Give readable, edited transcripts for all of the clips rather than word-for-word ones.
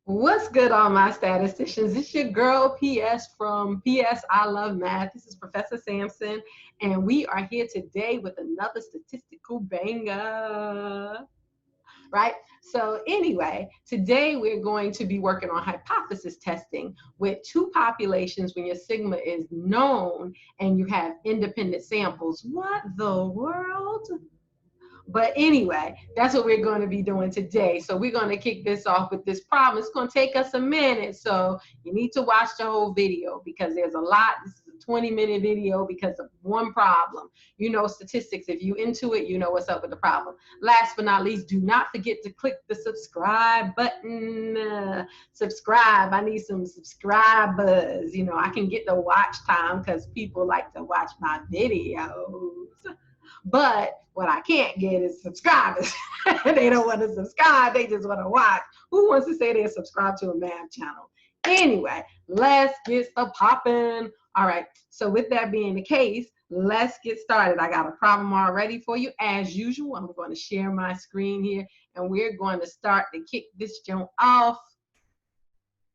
What's good, all my statisticians? It's your girl PS from PS I Love Math. This is Professor Sampson, and we are here today with another statistical banger, right? So anyway, today we're going to be working on hypothesis testing with two populations when your sigma is known and you have independent samples. What the world? But anyway, that's what we're going to be doing today. So we're going to kick this off with this problem. It's going to take us a minute. So you need to watch the whole video because there's a lot. This is a 20-minute video because of one problem. You know statistics. If you into it, you know what's up with the problem. Last but not least, do not forget to click the subscribe button. Subscribe. I need some subscribers. You know, I can get the watch time because people like to watch my videos. But what I can't get is subscribers. They don't want to subscribe. They just want to watch. Who wants to say they're subscribed to a math channel? Anyway, let's get stuff popping. All right. So with that being the case, let's get started. I got a problem already for you. As usual, I'm going to share my screen here, and we're going to start to kick this jump off.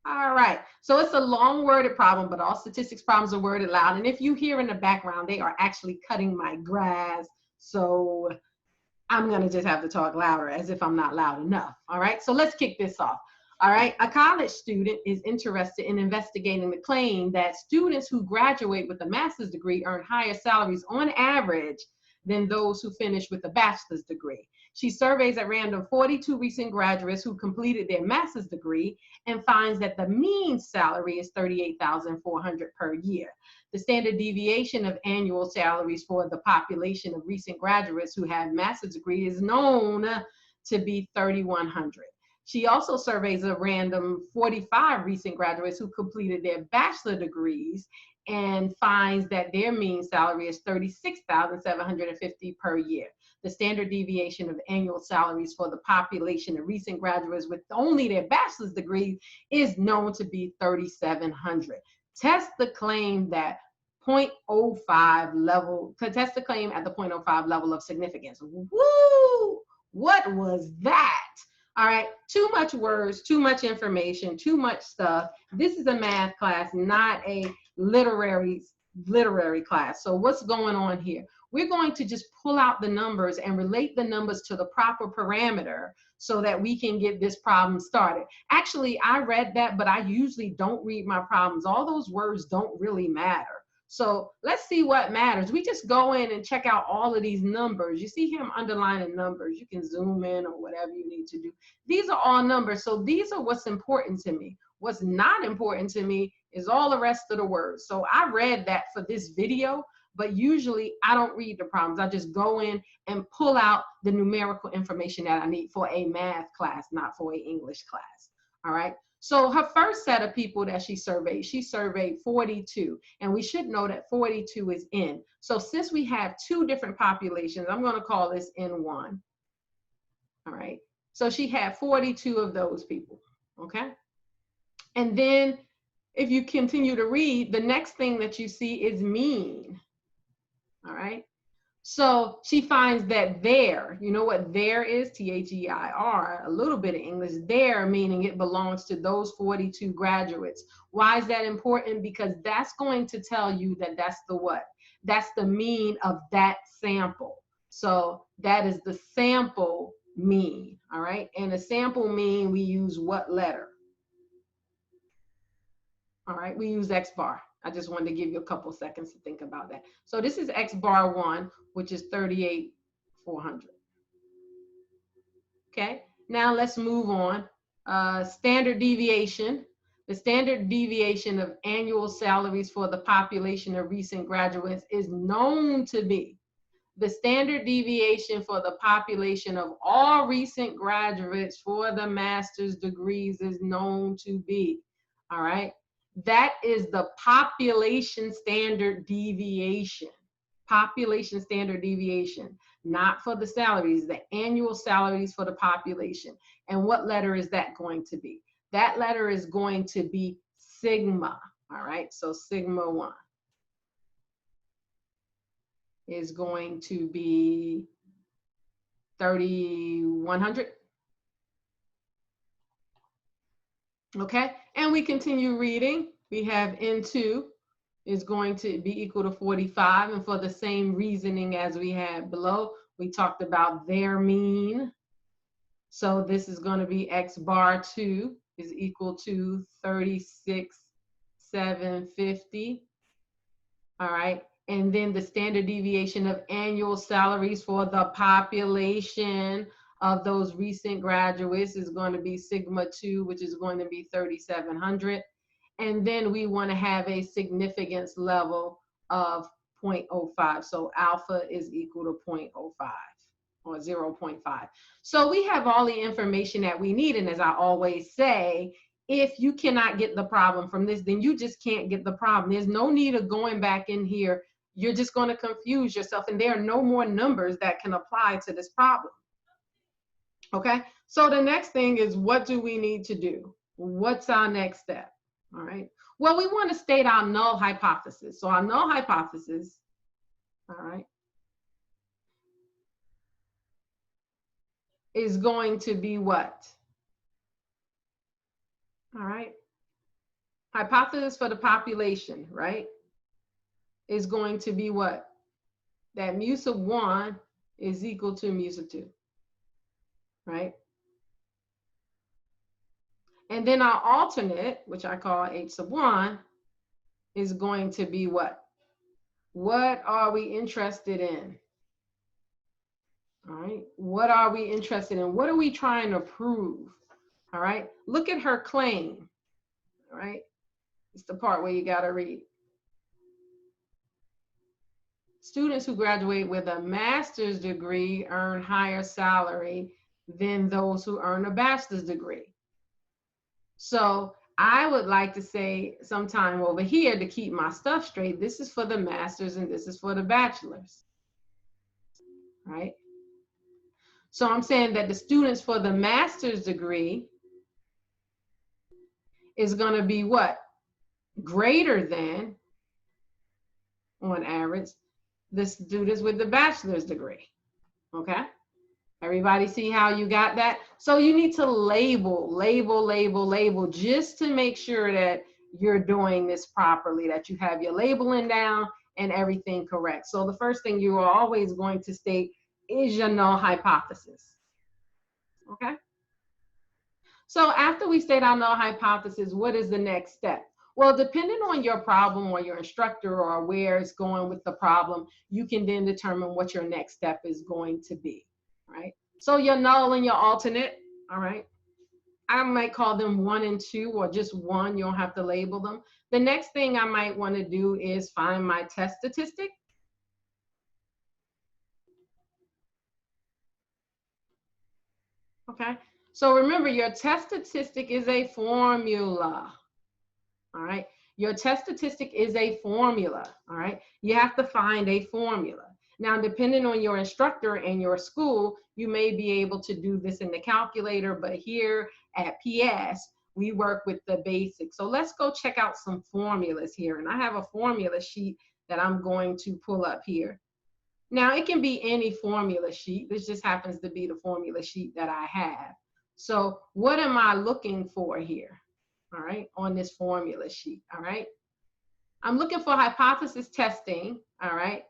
All right, so it's a long worded problem, but all statistics problems are worded loud. And if you hear in the background, they are actually cutting my grass. So I'm gonna just have to talk louder as if I'm not loud enough. All right, so let's kick this off. All right, a college student is interested in investigating the claim that students who graduate with a master's degree earn higher salaries on average than those who finish with a bachelor's degree. She surveys at random 42 recent graduates who completed their master's degree and finds that the mean salary is $38,400 per year. The standard deviation of annual salaries for the population of recent graduates who have master's degree is known to be $3,100. She also surveys a random 45 recent graduates who completed their bachelor degrees and finds that their mean salary is $36,750 per year. The standard deviation of annual salaries for the population of recent graduates with only their bachelor's degree is known to be $3,700. Test the claim that 0.05 level, test the claim at the 0.05 level of significance. Woo! What was that? All right, too much words, too much information, too much stuff. This is a math class, not a literary class. So what's going on here? We're going to just pull out the numbers and relate the numbers to the proper parameter so that we can get this problem started. Actually, I read that, but I usually don't read my problems. All those words don't really matter. So let's see what matters. We just go in and check out all of these numbers. You see him underlining numbers. You can zoom in or whatever you need to do. These are all numbers. So these are what's important to me. What's not important to me is all the rest of the words. So I read that for this video, but usually I don't read the problems. I just go in and pull out the numerical information that I need for a math class, not for an English class. All right. So her first set of people that she surveyed 42, and we should know that 42 is N. So since we have two different populations, I'm going to call this N1. All right. So she had 42 of those people. Okay. And then if you continue to read, the next thing that you see is mean. All right. So she finds that there, you know what there is? T-H-E-I-R, a little bit of English, there meaning it belongs to those 42 graduates. Why is that important? Because that's going to tell you that that's the what? That's the mean of that sample. So that is the sample mean, all right? And a sample mean, we use what letter? All right, we use X bar. I just wanted to give you a couple seconds to think about that. So this is X bar 1, which is 38,400. Okay, now let's move on. Standard deviation. The standard deviation of annual salaries for the population of recent graduates is known to be. The standard deviation for the population of all recent graduates for the master's degrees is known to be. All right. That is the population standard deviation. Population standard deviation, not for the salaries, the annual salaries for the population. And what letter is that going to be? That letter is going to be sigma. All right, so sigma 1 is going to be 3,100. Okay, and we continue reading. We have N2 is going to be equal to 45, and for the same reasoning as we had below, we talked about their mean. So this is going to be X bar 2 is equal to 36,750. All right. And then the standard deviation of annual salaries for the population of those recent graduates is going to be sigma 2, which is going to be 3,700. And then we want to have a significance level of 0.05. So alpha is equal to 0.05 or 0.5. So we have all the information that we need. And as I always say, if you cannot get the problem from this, then you just can't get the problem. There's no need of going back in here. You're just going to confuse yourself, and there are no more numbers that can apply to this problem. Okay, so the next thing is, what do we need to do? What's our next step? All right, well, we want to state our null hypothesis. So our null hypothesis, all right, is going to be what? All right, hypothesis for the population, right, is going to be what? That mu sub 1 is equal to mu sub 2, right? And then our alternate, which I call H sub 1, is going to be what? What are we interested in? All right, what are we interested in? What are we trying to prove? All right, look at her claim. All right, it's the part where you got to read. Students who graduate with a master's degree earn higher salary than those who earn a bachelor's degree. So I would like to say sometime over here, to keep my stuff straight, this is for the master's and this is for the bachelor's, right? So I'm saying that the students for the master's degree is going to be what? Greater than, on average, the students with the bachelor's degree, okay? Everybody see how you got that? So you need to label, just to make sure that you're doing this properly, that you have your labeling down and everything correct. So the first thing you are always going to state is your null hypothesis, okay? So after we state our null hypothesis, what is the next step? Well, depending on your problem or your instructor or where it's going with the problem, you can then determine what your next step is going to be, right? So your null and your alternate, all right? I might call them 1 and 2 or just 1. You don't have to label them. The next thing I might want to do is find my test statistic. Okay, so remember, your test statistic is a formula. All right, your test statistic is a formula. All right, you have to find a formula. Now, depending on your instructor and your school, you may be able to do this in the calculator, but here at PS, we work with the basics. So let's go check out some formulas here. And I have a formula sheet that I'm going to pull up here. Now, it can be any formula sheet. This just happens to be the formula sheet that I have. So what am I looking for here? All right, on this formula sheet, all right? I'm looking for hypothesis testing, all right,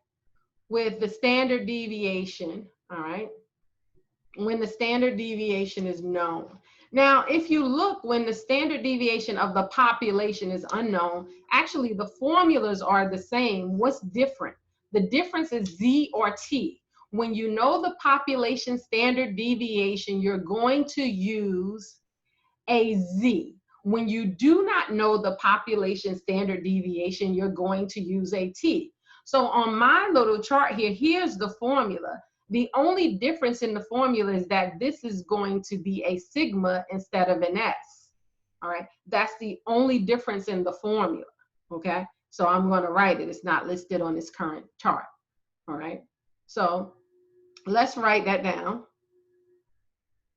with the standard deviation, all right, when the standard deviation is known. Now, if you look, when the standard deviation of the population is unknown, actually the formulas are the same. What's different? The difference is Z or T. When you know the population standard deviation, you're going to use a Z. When you do not know the population standard deviation, you're going to use a T. So on my little chart here, here's the formula. The only difference in the formula is that this is going to be a sigma instead of an S. All right, that's the only difference in the formula. Okay, so I'm going to write it. It's not listed on this current chart. All right, so let's write that down.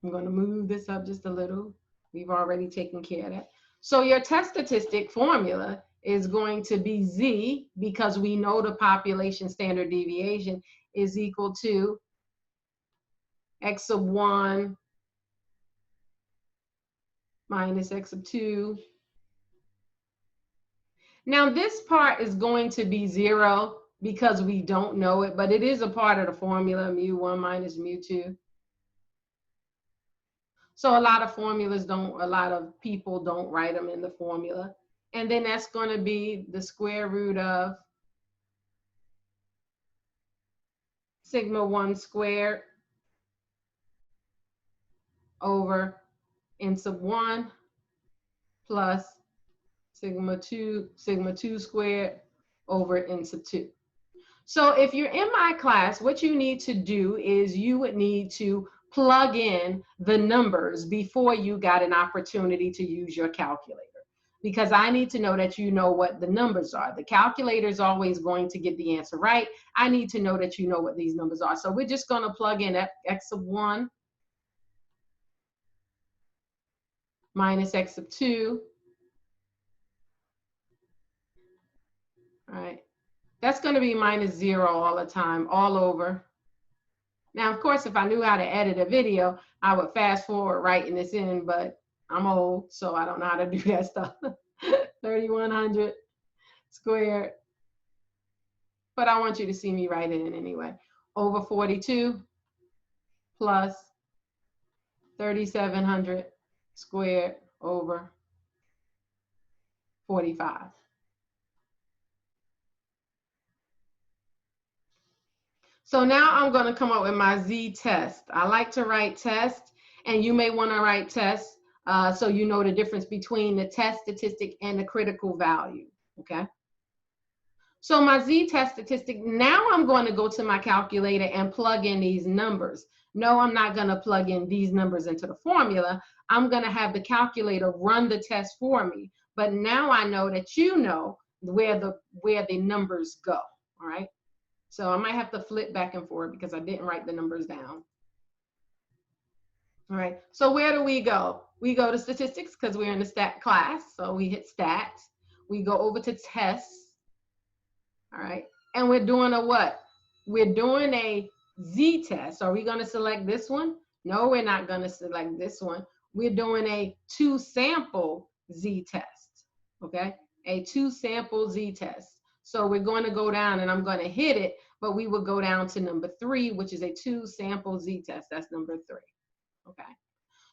I'm going to move this up just a little. We've already taken care of that. So your test statistic formula is going to be Z, because we know the population standard deviation is equal to X sub 1 minus x sub 2. Now this part is going to be 0 because we don't know it, but it is a part of the formula, mu1 minus mu2. So a lot of formulas don't, a lot of people don't write them in the formula. And then that's going to be the square root of sigma 1 squared over n sub 1 plus sigma 2 squared over n sub 2. So if you're in my class, what you need to do is you would need to plug in the numbers before you got an opportunity to use your calculator. Because I need to know that you know what the numbers are. The calculator is always going to get the answer right. I need to know that you know what these numbers are. So we're just going to plug in x sub 1 minus x sub 2. All right. That's going to be minus 0 all the time, all over. Now, of course, if I knew how to edit a video, I would fast forward writing this in, but I'm old, so I don't know how to do that stuff. 3100 squared. But I want you to see me write it in anyway. Over 42 plus 3700 squared over 45. So now I'm going to come up with my z-test. I like to write test, and you may want to write test so you know the difference between the test statistic and the critical value, okay? So my z-test statistic, now I'm going to go to my calculator and plug in these numbers. No, I'm not going to plug in these numbers into the formula. I'm going to have the calculator run the test for me. But now I know that you know where the numbers go, all right? So I might have to flip back and forth because I didn't write the numbers down. All right, so where do we go? We go to statistics because we're in the stat class. So we hit stat. We go over to tests. All right, and we're doing a what? We're doing a z-test. Are we going to select this one? No, we're not going to select this one. We're doing a 2-sample z-test, okay? A 2-sample z-test. So we're going to go down, and I'm going to hit it, but we will go down to number 3, which is a 2-sample z-test. That's number 3, okay?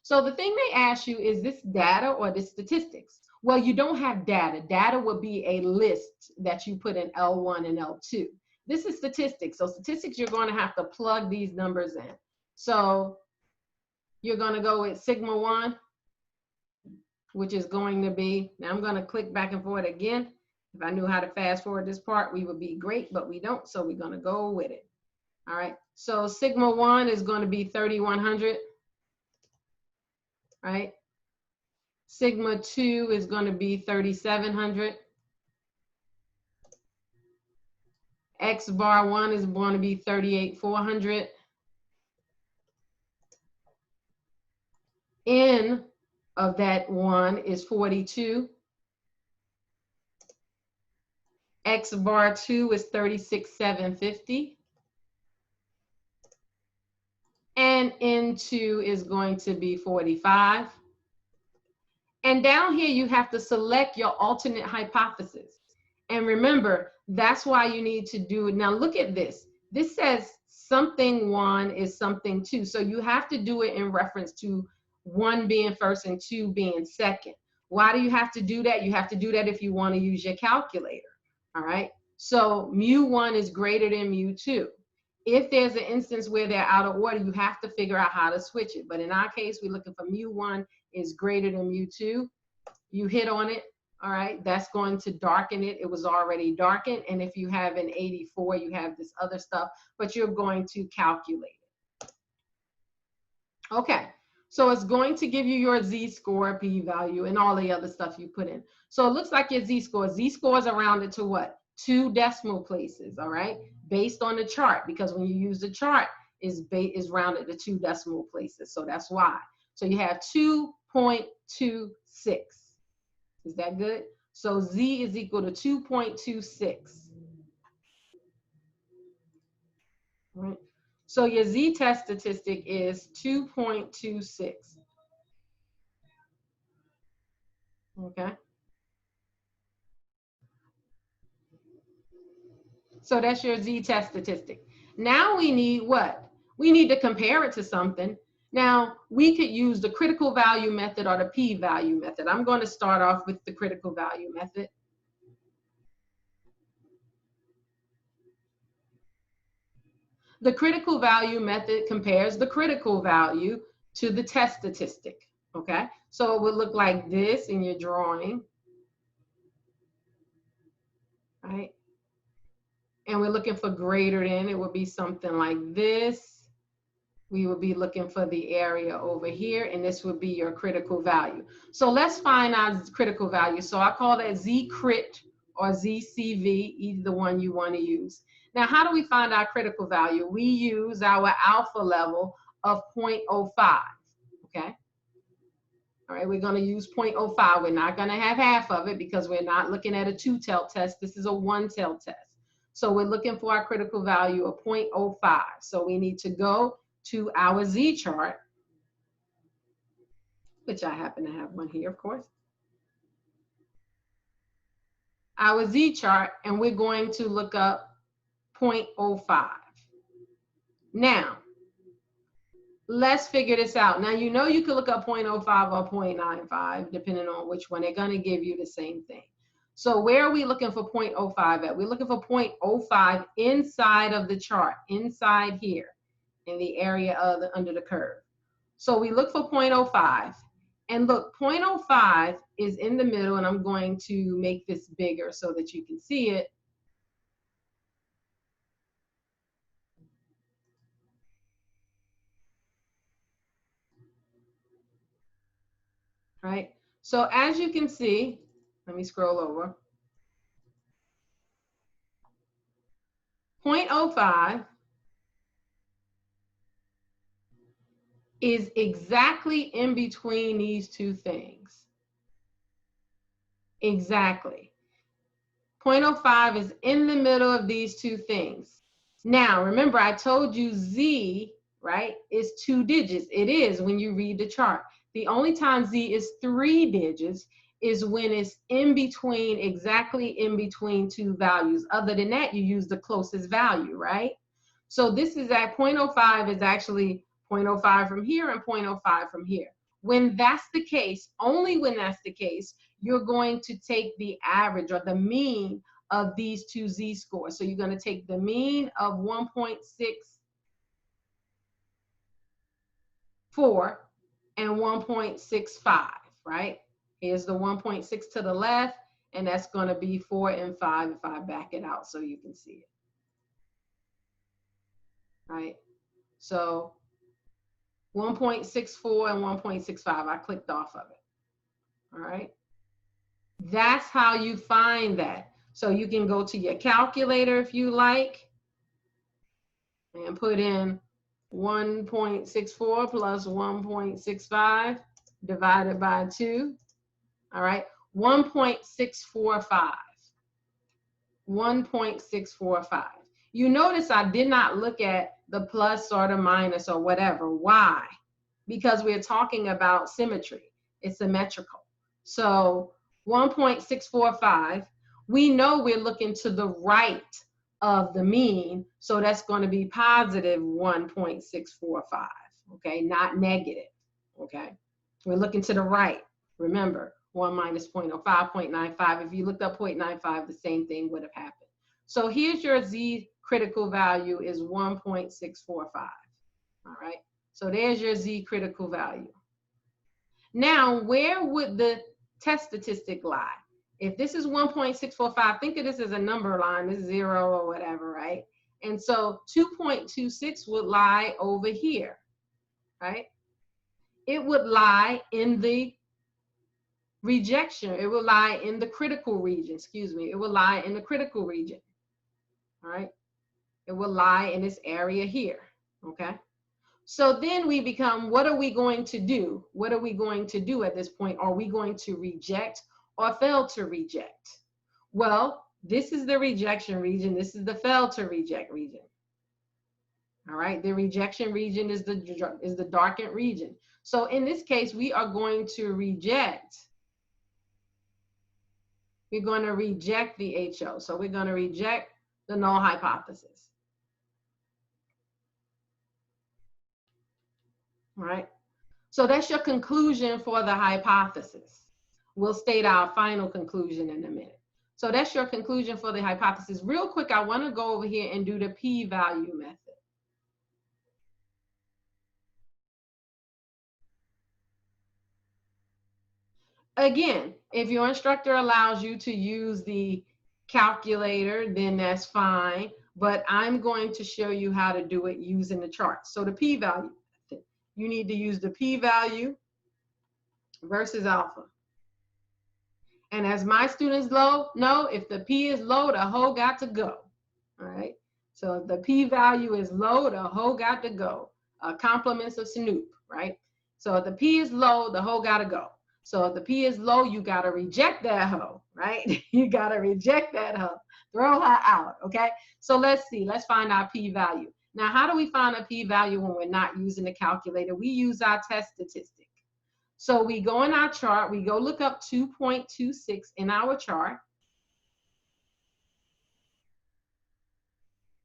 So the thing they ask you, is this data or this statistics? Well, you don't have data. Data would be a list that you put in L1 and L2. This is statistics. So statistics, you're going to have to plug these numbers in. So you're going to go with sigma 1, which is going to be, now I'm going to click back and forth again. If I knew how to fast forward this part, we would be great, but we don't, so we're going to go with it. All right, so sigma 1 is going to be 3100, right? Sigma 2 is going to be 3700. X bar 1 is going to be 38400. N of that 1 is 42. X bar 2 is 36750. And N2 is going to be 45. And down here, you have to select your alternate hypothesis. And remember, that's why you need to do it. Now look at this. This says something 1 is something 2. So you have to do it in reference to 1 being first and 2 being second. Why do you have to do that? You have to do that if you want to use your calculator. All right. So mu1 is greater than mu2. If there's an instance where they're out of order, you have to figure out how to switch it. But in our case, we're looking for mu1 is greater than mu2. You hit on it. All right, that's going to darken it. It was already darkened. And if you have an 84, you have this other stuff, but you're going to calculate it. Okay, so it's going to give you your z-score, p-value, and all the other stuff you put in. So it looks like your z-score. Z-score is rounded to what? 2 decimal places, all right? Based on the chart, because when you use the chart, is rounded to 2 decimal places. So that's why. So you have 2.26. Is that good? So Z is equal to 2.26. Right? So your Z-test statistic is 2.26. Okay. So that's your z-test statistic. Now we need what? We need to compare it to something. Now we could use the critical value method or the p-value method. I'm going to start off with the critical value method. The critical value method compares the critical value to the test statistic. Okay, so it would look like this in your drawing, right? And we're looking for greater than, it would be something like this. We would be looking for the area over here, and this would be your critical value. So let's find our critical value. So I call that Z-crit or ZCV, either the one you want to use. Now, how do we find our critical value? We use our alpha level of 0.05, okay? All right, we're going to use 0.05. We're not going to have half of it because we're not looking at a two-tailed test. This is a one-tailed test. So we're looking for our critical value of 0.05. So we need to go to our Z chart, which I happen to have one here, of course. Our Z chart, and we're going to look up 0.05. Now, let's figure this out. Now, you know you can look up 0.05 or 0.95, depending on which one. They're going to give you the same thing. So where are we looking for 0.05 at? We're looking for 0.05 inside of the chart, inside here, in the area of under the curve. So we look for 0.05. And look, 0.05 is in the middle, and I'm going to make this bigger so that you can see it. Right? So as you can see, let me scroll over. 0.05 is exactly in between these two things. Exactly. 0.05 is in the middle of these two things. Now, remember, I told you Z, right, is 2 digits. It is when you read the chart. The only time Z is 3 digits is when it's in between, exactly in between two values. Other than that, you use the closest value, right? So this is at 0.05 is actually 0.05 from here and 0.05 from here. When that's the case, only when that's the case, you're going to take the average or the mean of these two z-scores. So you're going to take the mean of 1.64 and 1.65, right? Here's the 1.6 to the left, and that's going to be 4 and 5 if I back it out so you can see it, right? So 1.64 and 1.65, I clicked off of it, all right? That's how you find that. So you can go to your calculator if you like and put in 1.64 plus 1.65 divided by 2. All right, 1.645. 1.645. You notice I did not look at the plus or the minus or whatever. Why? Because we're talking about symmetry. It's symmetrical. So 1.645, we know we're looking to the right of the mean, so that's going to be positive 1.645, okay, not negative, okay? We're looking to the right. Remember, 1 minus 0.05, 0.95. If you looked up 0.95, the same thing would have happened. So here's your Z critical value is 1.645, all right? So there's your Z critical value. Now, where would the test statistic lie? If this is 1.645, think of this as a number line, this is 0 or whatever, right? And so 2.26 would lie over here, right? It would lie in the rejection. It would lie in the critical region, excuse me. It would lie in the critical region, all right? It will lie in this area here, okay? So then we become, what are we going to do? What are we going to do at this point? Are we going to reject or fail to reject? Well, this is the rejection region. This is the fail to reject region. All right, the rejection region is the darkened region. So in this case, we are going to reject we're going to reject the HO. So we're going to reject the null hypothesis. All right. So that's your conclusion for the hypothesis. We'll state our final conclusion in a minute. So that's your conclusion for the hypothesis. Real quick, I want to go over here and do the p-value method. Again, if your instructor allows you to use the calculator, then that's fine. But I'm going to show you how to do it using the chart. So the p-value, you need to use the p-value versus alpha. And as my students know, if the p is low, the whole got to go. All right. So if the p-value is low, the whole got to go. Compliments of Snoop, right? So if the p is low, the whole got to go. So if the p is low, you got to reject that hoe, right? You got to reject that hoe. Throw her out, okay? So let's see. Let's find our p-value. Now, how do we find a p-value when we're not using the calculator? We use our test statistic. So we go in our chart, we go look up 2.26 in our chart.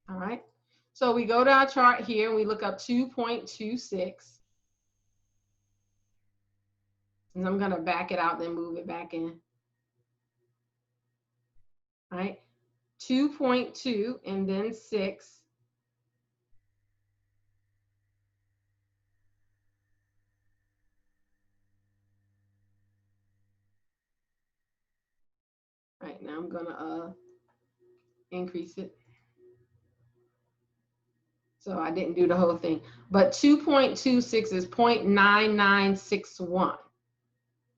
All right. So we go to our chart here and we look up 2.26. And I'm going to back it out, then move it back in. All right. 2.2 and then 6. All right. Now I'm going to increase it. So I didn't do the whole thing. But 2.26 is 0.9961.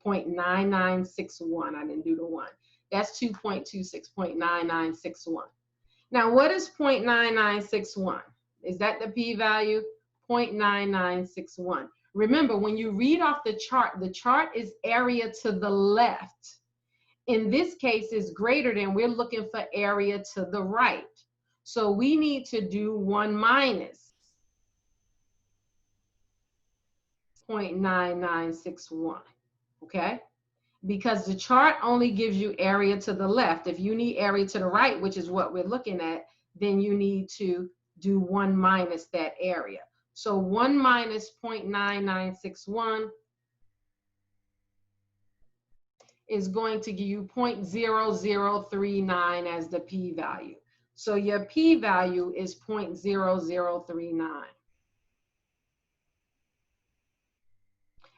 0.9961. I didn't do the 1. That's 2.26, 0.9961. Now, what is 0.9961? Is that the p-value? 0.9961. Remember, when you read off the chart is area to the left. In this case, is greater than, we're looking for area to the right. So we need to do 1 minus 0.9961, okay? Because the chart only gives you area to the left. If you need area to the right, which is what we're looking at, then you need to do 1 minus that area. So 1 minus 0.9961 is going to give you 0.0039 as the p-value. So your p-value is 0.0039.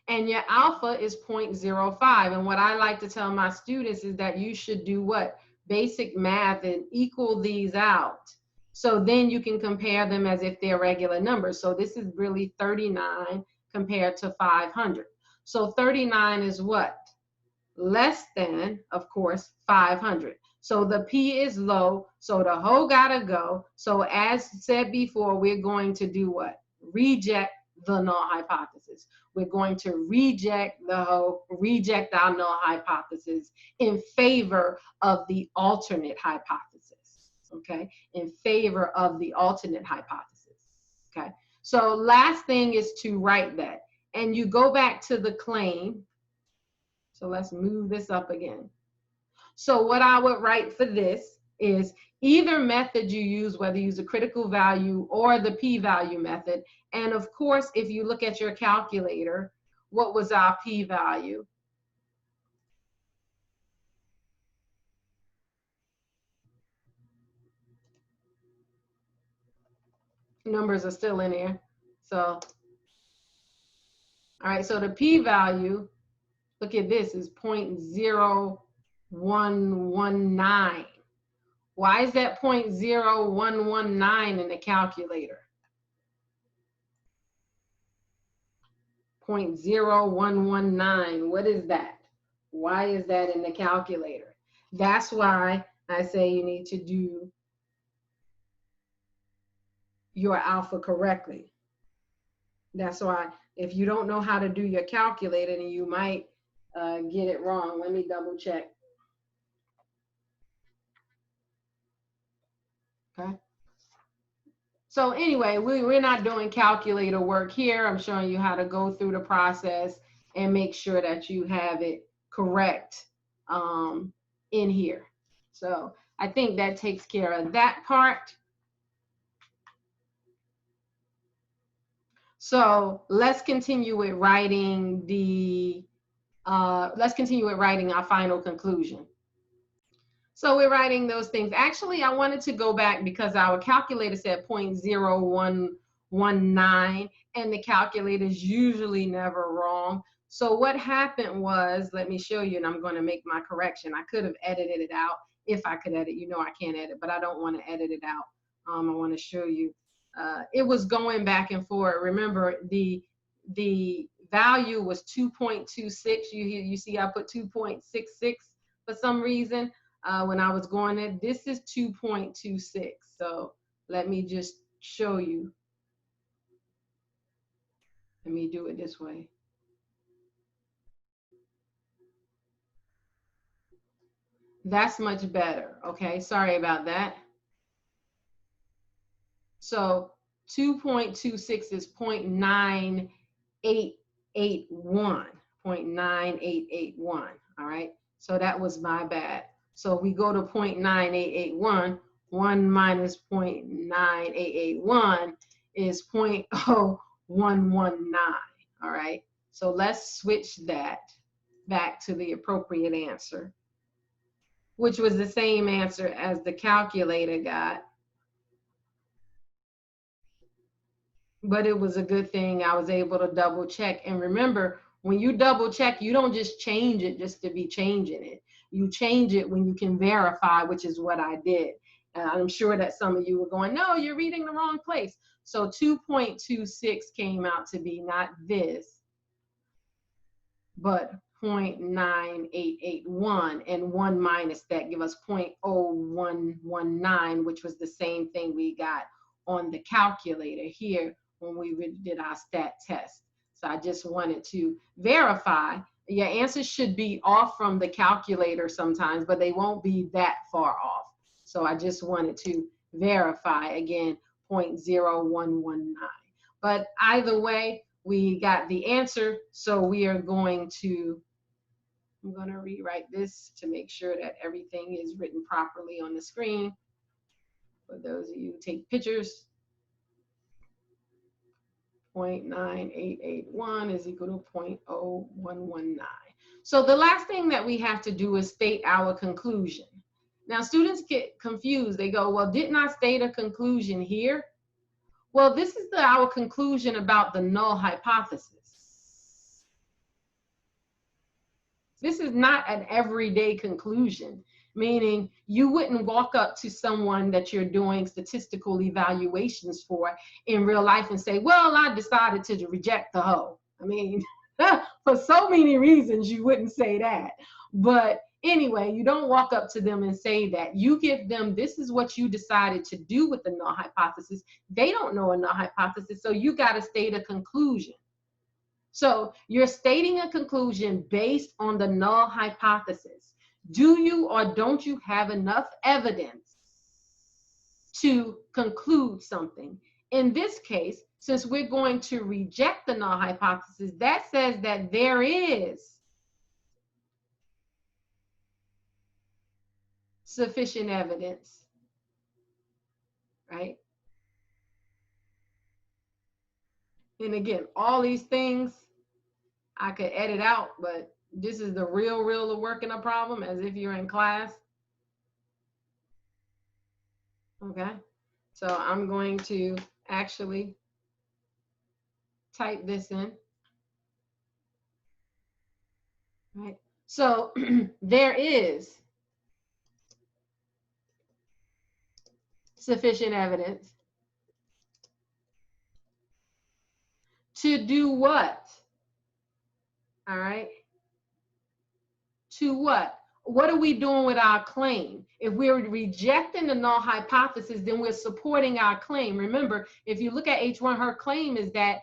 And your alpha is 0.05. And what I like to tell my students is that you should do what? Basic math and equal these out. So then you can compare them as if they're regular numbers. So this is really 39 compared to 500. So 39 is what? Less than, of course, 500. So the p is low, so the whole gotta go. So as said before, we're going to do what? Reject the null hypothesis. We're going to reject our null hypothesis in favor of the alternate hypothesis, okay? In favor of the alternate hypothesis, okay? So last thing is to write that. And you go back to the claim. So let's move this up again. So what I would write for this is either method you use, whether you use a critical value or the p-value method. And of course, if you look at your calculator, what was our p-value? Numbers are still in here. So, all right, so the p-value, look at this, is 0.0119. Why is that 0.0119 in the calculator? 0.0119, what is that? Why is that in the calculator? That's why I say you need to do your alpha correctly. That's why if you don't know how to do your calculator, then you might get it wrong. Let me double check. Okay. So anyway, we're not doing calculator work here. I'm showing you how to go through the process and make sure that you have it correct in here. So I think that takes care of that part. So let's continue with writing our final conclusion. So we're writing those things. Actually, I wanted to go back because our calculator said 0.0119, and the calculator is usually never wrong. So what happened was, let me show you, and I'm going to make my correction. I could have edited it out if I could edit. You know I can't edit, but I don't want to edit it out. I want to show you. It was going back and forth. Remember, the value was 2.26. You see I put 2.66 for some reason. When I was going in, this is 2.26. So let me just show you. Let me do it this way. That's much better. Okay, sorry about that. So 2.26 is 0.9881. 0.9881. All right. So that was my bad. So if we go to 0.9881, 1 minus 0.9881 is 0.0119. All right. So let's switch that back to the appropriate answer, which was the same answer as the calculator got. But it was a good thing I was able to double check. And remember, when you double check, you don't just change it just to be changing it. You change it when you can verify, which is what I did. I'm sure that some of you were going, no, you're reading the wrong place. So 2.26 came out to be not this, but 0.9881, and 1 minus that give us 0.0119, which was the same thing we got on the calculator here when we did our stat test. So I just wanted to verify. Your answers should be off from the calculator sometimes, but they won't be that far off. So I just wanted to verify again, 0.0119. But either way, we got the answer. So we are going to, I'm going to rewrite this to make sure that everything is written properly on the screen. For those of you who take pictures, 0.9881 is equal to 0.0119. So the last thing that we have to do is state our conclusion. Now students get confused. They go, well, didn't I state a conclusion here? Well, this is our conclusion about the null hypothesis. This is not an everyday conclusion, meaning you wouldn't walk up to someone that you're doing statistical evaluations for in real life and say, well, I decided to reject the hoe. I mean, for so many reasons, you wouldn't say that. But anyway, you don't walk up to them and say that. You give them, this is what you decided to do with the null hypothesis. They don't know a null hypothesis, so you got to state a conclusion. So you're stating a conclusion based on the null hypothesis. Do you or don't you have enough evidence to conclude something? In this case, since we're going to reject the null hypothesis, that says that there is sufficient evidence, right? And again, all these things I could edit out, but this is the real of working a problem as if you're in class. Okay, so I'm going to actually type this in. Right. So there is sufficient evidence to do what? All right. To what? What are we doing with our claim? If we're rejecting the null hypothesis, then we're supporting our claim. Remember, if you look at H1, her claim is that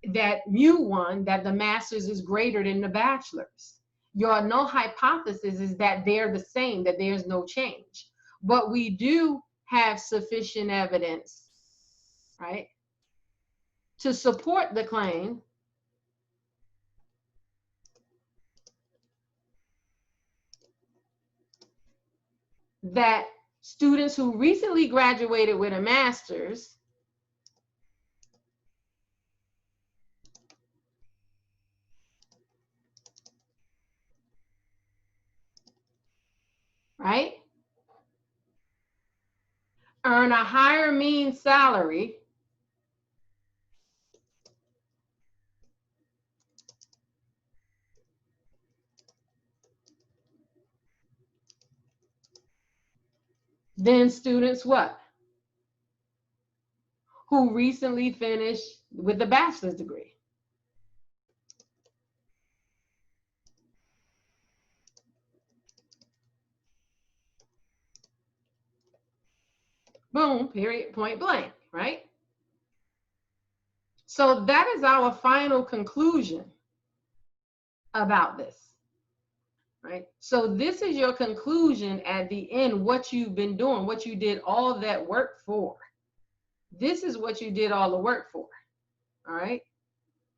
mu1, that the master's is greater than the bachelor's. Your null hypothesis is that they're the same, that there's no change. But we do have sufficient evidence, right, to support the claim that students who recently graduated with a master's right, earn a higher mean salary than students what? Who recently finished with a bachelor's degree. Boom, period, point blank, right? So that is our final conclusion about this, right? So this is your conclusion at the end, what you've been doing, what you did all that work for. This is what you did all the work for, all right?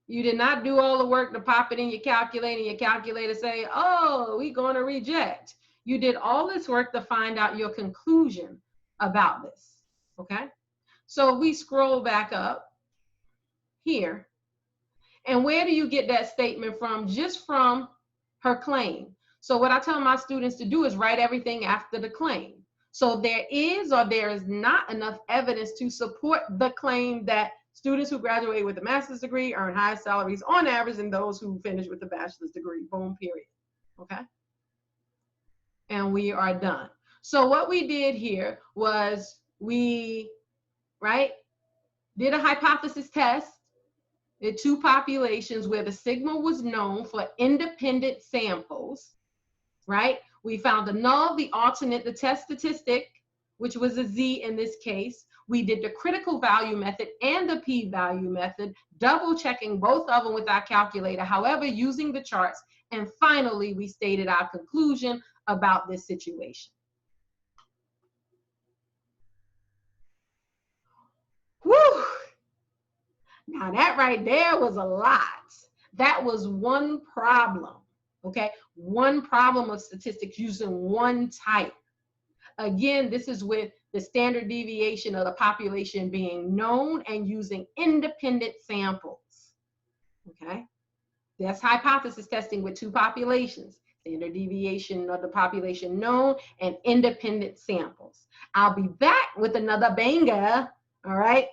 You did not do all the work to pop it in your calculator and your calculator say, oh, we're going to reject. You did all this work to find out your conclusion about this, okay? So we scroll back up here. And where do you get that statement from? Just from her claim. So what I tell my students to do is write everything after the claim. So there is or there is not enough evidence to support the claim that students who graduate with a master's degree earn higher salaries on average than those who finish with a bachelor's degree. Boom, period. Okay? And we are done. So what we did here was we, right, did a hypothesis test. The two populations where the sigma was known for independent samples, right? We found the null, the alternate, the test statistic, which was a Z in this case. We did the critical value method and the p-value method, double checking both of them with our calculator, however, using the charts. And finally, we stated our conclusion about this situation. Whew! Now that right there was a lot. That was one problem, okay? One problem of statistics using one type. Again, this is with the standard deviation of the population being known and using independent samples, okay? That's hypothesis testing with two populations, standard deviation of the population known and independent samples. I'll be back with another banger, all right?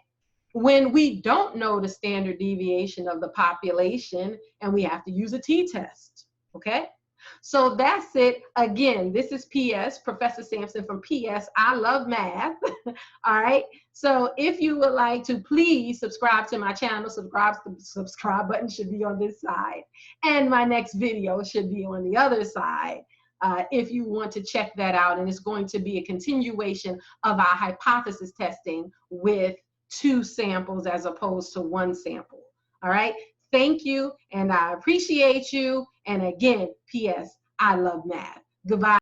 When we don't know the standard deviation of the population and we have to use a t-test, okay? So that's it. Again, this is PS, Professor Sampson from PS. I love math, all right? So if you would like to, please subscribe to my channel. The subscribe button should be on this side. And my next video should be on the other side. If you want to check that out. And it's going to be a continuation of our hypothesis testing with 2 samples as opposed to 1 sample. All right. Thank you. And I appreciate you. And again, PS, I love math. Goodbye.